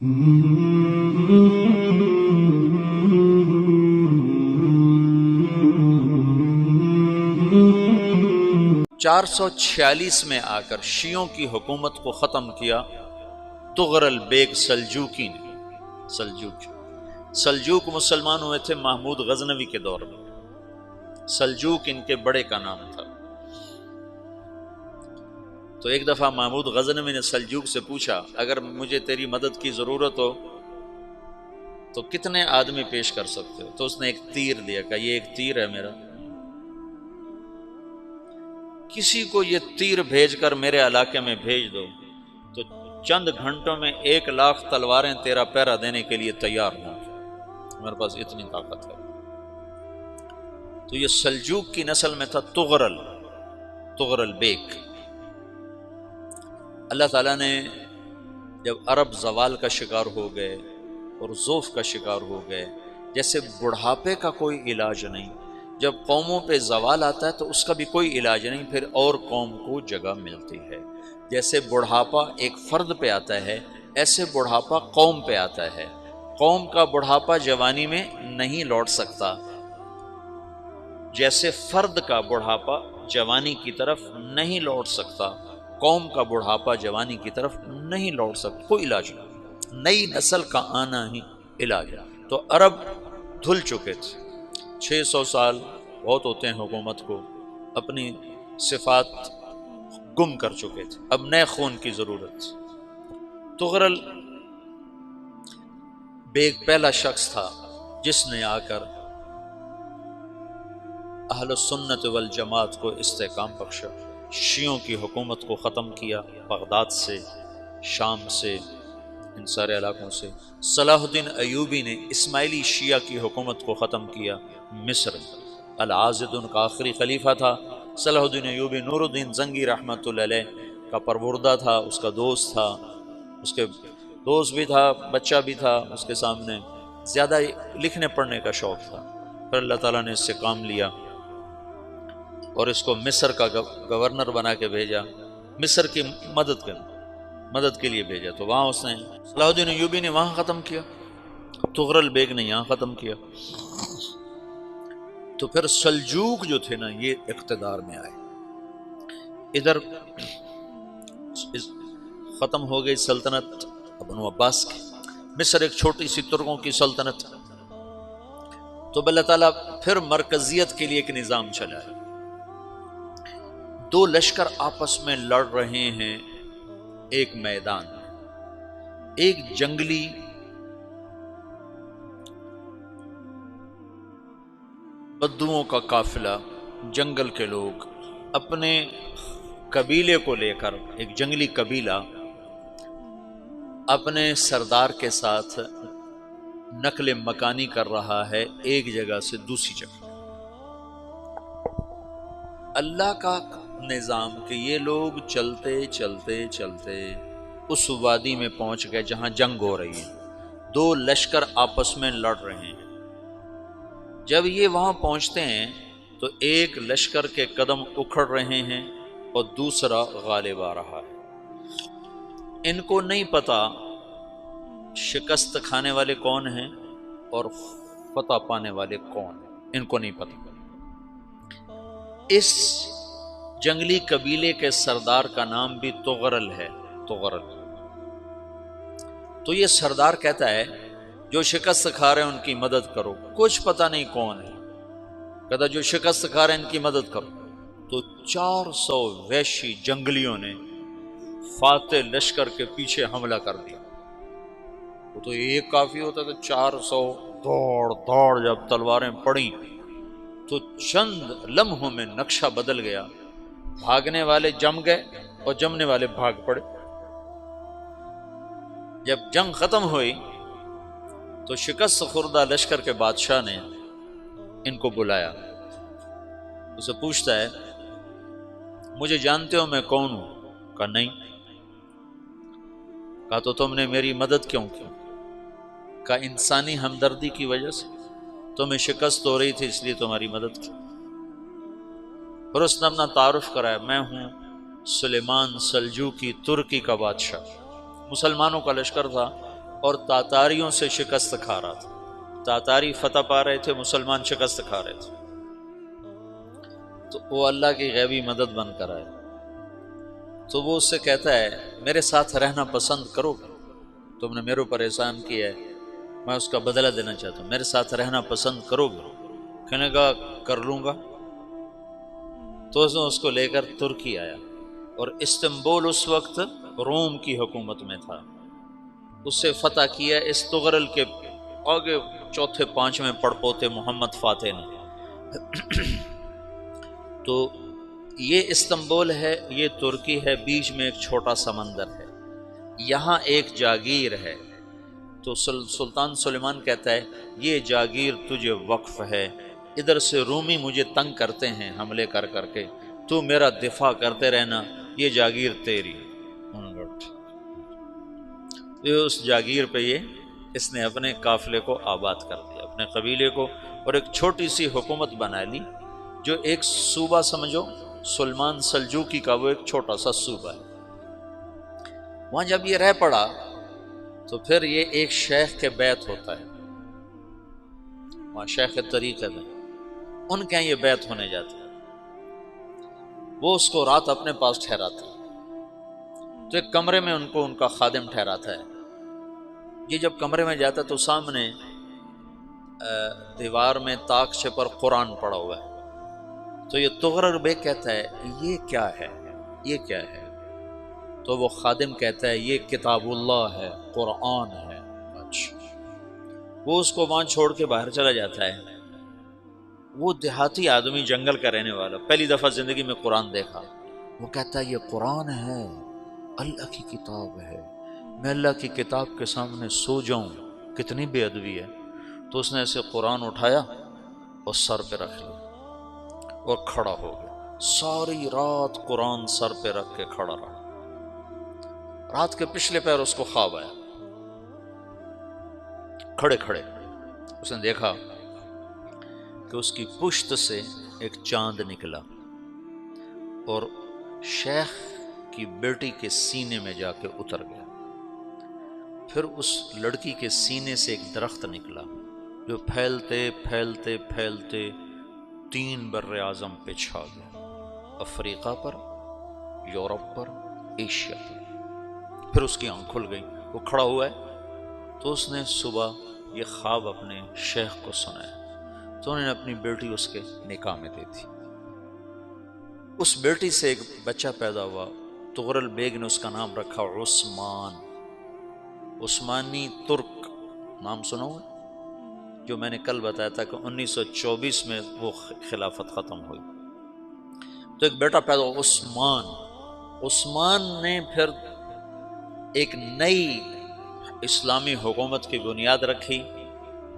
446 میں آ کر شیعوں کی حکومت کو ختم کیا تغرل بیگ سلجوکی نے۔ سلجوک مسلمان ہوئے تھے محمود غزنوی کے دور میں۔ سلجوک ان کے بڑے کا نام تھا۔ تو ایک دفعہ محمود غزنوی نے سلجوک سے پوچھا، اگر مجھے تیری مدد کی ضرورت ہو تو کتنے آدمی پیش کر سکتے ہو؟ تو اس نے ایک تیر دیا، کہا یہ ایک تیر ہے میرا، کسی کو یہ تیر بھیج کر میرے علاقے میں بھیج دو تو چند گھنٹوں میں 1,00,000 تلواریں تیرا پہرا دینے کے لیے تیار ہوں، میرے پاس اتنی طاقت ہے۔ تو یہ سلجوک کی نسل میں تھا تغرل بیگ۔ اللہ تعالیٰ نے جب عرب زوال کا شکار ہو گئے اور ضعف کا شکار ہو گئے، جیسے بڑھاپے کا کوئی علاج نہیں، جب قوموں پہ زوال آتا ہے تو اس کا بھی کوئی علاج نہیں، پھر اور قوم کو جگہ ملتی ہے۔ جیسے بڑھاپا ایک فرد پہ آتا ہے، ایسے بڑھاپا قوم پہ آتا ہے۔ قوم کا بڑھاپا جوانی میں نہیں لوٹ سکتا، جیسے فرد کا بڑھاپا جوانی کی طرف نہیں لوٹ سکتا، قوم کا بڑھاپا جوانی کی طرف نہیں لوٹ سکتا، کوئی علاج نہیں، نئی نسل کا آنا ہی علاج ہے۔ تو عرب دھل چکے تھے، 600 سال بہت ہوتے ہیں حکومت کو، اپنی صفات گم کر چکے تھے، اب نئے خون کی ضرورت تھی۔ تغرل بیگ پہلا شخص تھا جس نے آ کر اہل سنت والجماعت کو استحکام بخشا، شیعوں کی حکومت کو ختم کیا، بغداد سے، شام سے، ان سارے علاقوں سے۔ صلاح الدین ایوبی نے اسماعیلی شیعہ کی حکومت کو ختم کیا، مصر۔ العاضد ان کا آخری خلیفہ تھا۔ صلاح الدین ایوبی نور الدین زنگی رحمۃ اللہ علیہ کا پروردہ تھا، اس کا دوست تھا، اس کے دوست بھی تھا، بچہ بھی تھا اس کے سامنے، زیادہ لکھنے پڑھنے کا شوق تھا۔ پھر اللہ تعالیٰ نے اس سے کام لیا اور اس کو مصر کا گورنر بنا کے بھیجا، مصر کی مدد کے لیے بھیجا۔ تو وہاں اس نے صلاح الدین ایوبی نے وہاں ختم کیا، تغرل بیگ نے یہاں ختم کیا۔ تو پھر سلجوک جو تھے نا، یہ اقتدار میں آئے، ادھر ختم ہو گئی سلطنت بنو عباس کی، مصر ایک چھوٹی سی ترکوں کی سلطنت۔ تو اللہ تعالیٰ پھر مرکزیت کے لیے ایک نظام چلایا، دو لشکر آپس میں لڑ رہے ہیں ایک میدان میں، ایک جنگلی بدوؤں کا قافلہ، جنگل کے لوگ اپنے قبیلے کو لے کر، ایک جنگلی قبیلہ اپنے سردار کے ساتھ نقل مکانی کر رہا ہے ایک جگہ سے دوسری جگہ۔ اللہ کا نظام کہ یہ لوگ چلتے چلتے چلتے اس وادی میں پہنچ گئے جہاں جنگ ہو رہی ہے، دو لشکر آپس میں لڑ رہے ہیں۔ جب یہ وہاں پہنچتے ہیں تو ایک لشکر کے قدم اکھڑ رہے ہیں اور دوسرا غالب آ رہا ہے۔ ان کو نہیں پتا شکست کھانے والے کون ہیں اور فتح پانے والے کون ہیں، ان کو نہیں پتا۔ اس جنگلی قبیلے کے سردار کا نام بھی تغرل ہے، تغرل۔ تو یہ سردار کہتا ہے جو شکست کھا رہے ہیں ان کی مدد کرو، کچھ پتہ نہیں کون ہے، کہتا جو شکست کھا رہے ہیں ان کی مدد کرو۔ تو 400 وحشی جنگلیوں نے فاتح لشکر کے پیچھے حملہ کر دیا۔ وہ تو ایک کافی ہوتا تھا، 400 دوڑ جب تلواریں پڑیں تو چند لمحوں میں نقشہ بدل گیا، بھاگنے والے جم گئے اور جمنے والے بھاگ پڑے۔ جب جنگ ختم ہوئی تو شکست خوردہ لشکر کے بادشاہ نے ان کو بلایا، اسے پوچھتا ہے مجھے جانتے ہو میں کون ہوں؟ کہا نہیں۔ کہا تو تم نے میری مدد کیوں کی؟ کہا انسانی ہمدردی کی وجہ سے، تمہیں شکست ہو رہی تھی اس لیے تمہاری مدد کی۔ پھر اس نے اپنا تعارف کرایا، میں ہوں سلیمان سلجوکی، ترکی کا بادشاہ۔ مسلمانوں کا لشکر تھا، اور تاتاریوں سے شکست کھا رہا تھا۔ تاتاری فتح پا رہے تھے، مسلمان شکست کھا رہے تھے، تو وہ اللہ کی غیبی مدد بن کر آئے۔ تو وہ اس سے کہتا ہے میرے ساتھ رہنا پسند کرو گے؟ تم نے میرے اوپر احسان کیا ہے، میں اس کا بدلہ دینا چاہتا ہوں، میرے ساتھ رہنا پسند کرو گے؟ کہنے کا کر لوں گا۔ تو اس کو لے کر ترکی آیا، اور استنبول اس وقت روم کی حکومت میں تھا، اسے فتح کیا اس تغرل کے آگے چوتھے پانچویں پڑپوتے محمد فاتح نے۔ تو یہ استنبول ہے، یہ ترکی ہے، بیچ میں ایک چھوٹا سمندر ہے، یہاں ایک جاگیر ہے۔ تو سلطان سلیمان کہتا ہے یہ جاگیر تجھے وقف ہے، ادھر سے رومی مجھے تنگ کرتے ہیں حملے کر کر کے، تو میرا دفاع کرتے رہنا، یہ جاگیر تیری۔ یہ اس جاگیر پہ اس نے اپنے قافلے کو آباد کر دیا، اپنے قبیلے کو، اور ایک چھوٹی سی حکومت بنا لی، جو ایک صوبہ سمجھو سلمان سلجوقی کا، وہ ایک چھوٹا سا صوبہ ہے۔ وہاں جب یہ رہ پڑا تو پھر یہ ایک شیخ کے بیعت ہوتا ہے، وہاں شیخ طریقت ہے، ان کے یہ بیعت ہونے جاتا ہے، وہ اس کو رات اپنے پاس ٹھہراتا ہے، تو ایک کمرے میں ان کو ان کا خادم ٹھہراتا ہے۔ یہ جب کمرے میں جاتا ہے تو سامنے دیوار میں تاکچے پر قرآن پڑا ہوا ہے، تو یہ تغرل بیگ کہتا ہے یہ کیا ہے، یہ کیا ہے؟ تو وہ خادم کہتا ہے یہ کتاب اللہ ہے، قرآن ہے۔ اچھا، وہ اس کو وہاں چھوڑ کے باہر چلا جاتا ہے۔ وہ دیہاتی آدمی، جنگل کا رہنے والا، پہلی دفعہ زندگی میں قرآن دیکھا، وہ کہتا ہے یہ قرآن ہے، اللہ کی کتاب ہے، میں اللہ کی کتاب کے سامنے سو جاؤں، کتنی بے ادبی ہے۔ تو اس نے ایسے قرآن اٹھایا اور سر پہ رکھ لیا اور کھڑا ہو گیا، ساری رات قرآن سر پہ رکھ کے کھڑا رہا۔ رات کے پچھلے پہر اس کو خواب آیا، کھڑے کھڑے اس نے دیکھا کہ اس کی پشت سے ایک چاند نکلا اور شیخ کی بیٹی کے سینے میں جا کے اتر گیا۔ پھر اس لڑکی کے سینے سے ایک درخت نکلا جو پھیلتے پھیلتے پھیلتے 3 بر اعظم پہ چھا گیا، افریقہ پر، یورپ پر، ایشیا پر۔ پھر اس کی آنکھ کھل گئی، وہ کھڑا ہوا ہے، تو اس نے صبح یہ خواب اپنے شیخ کو سنایا، تو انہوں نے اپنی بیٹی اس کے نکاح میں دے دی۔ اس بیٹی سے ایک بچہ پیدا ہوا، تغرل بیگ نے اس کا نام رکھا عثمان، عثمانی ترک نام سنا ہوا، جو میں نے کل بتایا تھا کہ 1924 میں وہ خلافت ختم ہوئی، تو ایک بیٹا پیدا ہوا عثمان۔ عثمان نے پھر ایک نئی اسلامی حکومت کی بنیاد رکھی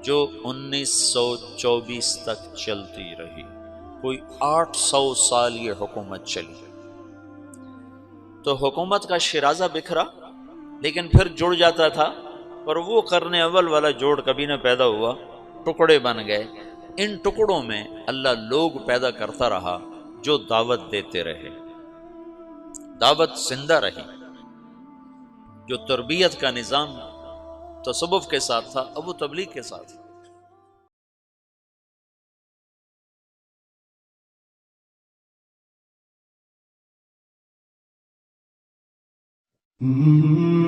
جو 1924 تک چلتی رہی، کوئی 800 سال یہ حکومت چلی۔ تو حکومت کا شیرازہ بکھرا لیکن پھر جڑ جاتا تھا، پر وہ قرن اول والا جوڑ کبھی نہ پیدا ہوا، ٹکڑے بن گئے۔ ان ٹکڑوں میں اللہ لوگ پیدا کرتا رہا جو دعوت دیتے رہے، دعوت زندہ رہی۔ جو تربیت کا نظام تصوف کے ساتھ تھا، اب وہ تبلیغ کے ساتھ Mm-hmm.